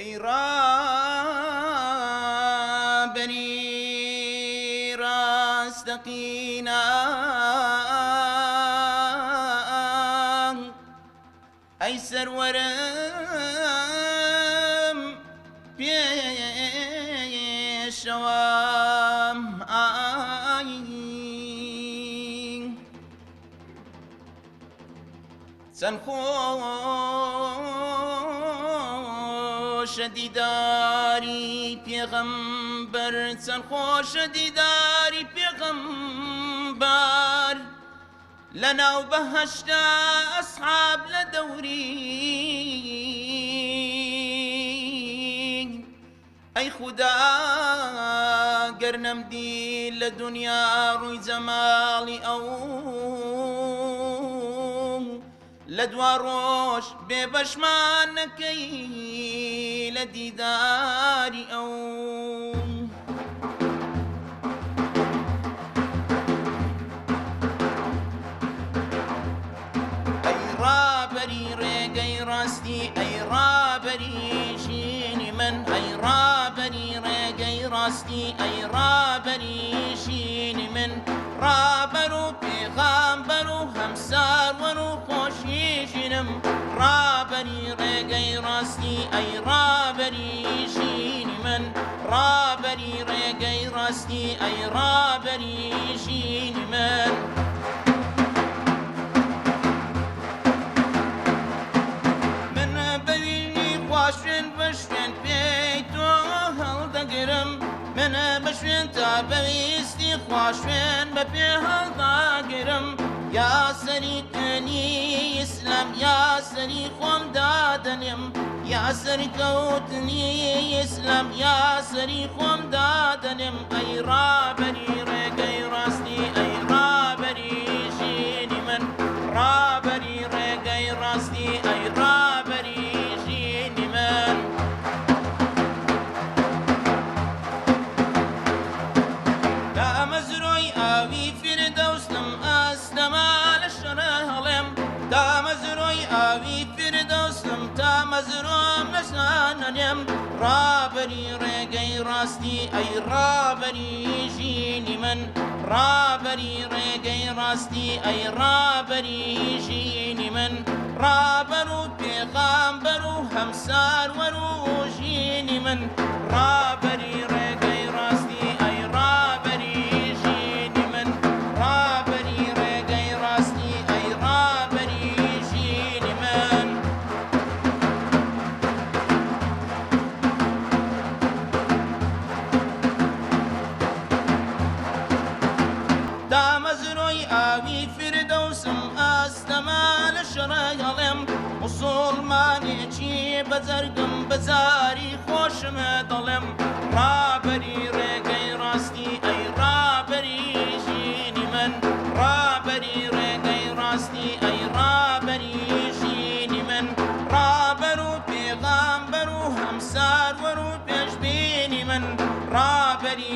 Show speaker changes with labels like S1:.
S1: ئەی ڕابەری ڕاستەقینە ئەی سەروەرم پێشەوەم چەند خۆشە دیداری پێغەمبەر چەند خۆشە دیداری پێغەمبەر لەناو بەهەشتا ئەسحاب لە دەوری ئەی خودا گەر نەمدی لە دونیا ڕووی جەماڵی ئەو لە دوا ڕۆژ بێبەشمان نەکەی لە دیداری ئەو ئەی ڕابەری ڕێگەی ڕاستی ئەی ڕابەری ژینی من ئەی ڕابەری ڕێگەی ڕاستی ئەی ڕابەری ژینی من ڕابەر و پێغەمبەر و هەمساروەر و خۆشی ژینم ڕابەری ڕێگەی ڕاستی ئەی ڕابەری ژینی من ڕابەری ڕێگەی ڕاستی ئەی ڕابەری ژینی من من بەوینی خواشوێن بەشوێن پێی تۆ هەڵدەگرم من بەشوێن تا بەویستی خواشوێن بە پێ هەڵداگرم یا سەری توێنی ئیسلام یا سەری خۆم دادەنێم یا سەری کەوتنی ئیسلام یا سەری خۆم دادەنێم ئەی ڕابەری ڕێگەی ڕاستی ئەی ڕابەری ژینی من ڕابەری ڕێگەی ڕاستی ئەی ڕابەری ژینی من لە ئەمەزرۆی ئاوی فردەوسم ئەستەما لە شەڕە هەڵێم تا مەزرۆی ئاوی فردەوسم تا مەزرۆم لەشانەنێم ڕابەری ڕێگەی ڕاستی ئەی ڕابەری ژینی من ڕابەری ڕێگەی ڕاستی ئەی ڕابەری ژینی من ڕابەر و پێغەمبەر و هەمساروەر و ژینی من ڕابەری ڕێگەی ڕاستی ئەی ڕابەری ژینی من ڕابەری ڕێگەی ڕاستی ئەی ڕابەری ژینی من دامەزرۆی ئاوی فردەوسم ئەستەما لە شەڕە هەڵێم موسڵمانێکی بەجەرگم بەجاری خۆشمە دەڵێم ڕابەری ڕێگەی ڕاستی ئەی ڕابەری ژینی من ڕابەری ڕێگەی ڕاستی ئەی ڕابەری ژینی من ڕابەر و پێغەمبەر و هەمساروەر و پێشبینی من ڕابەری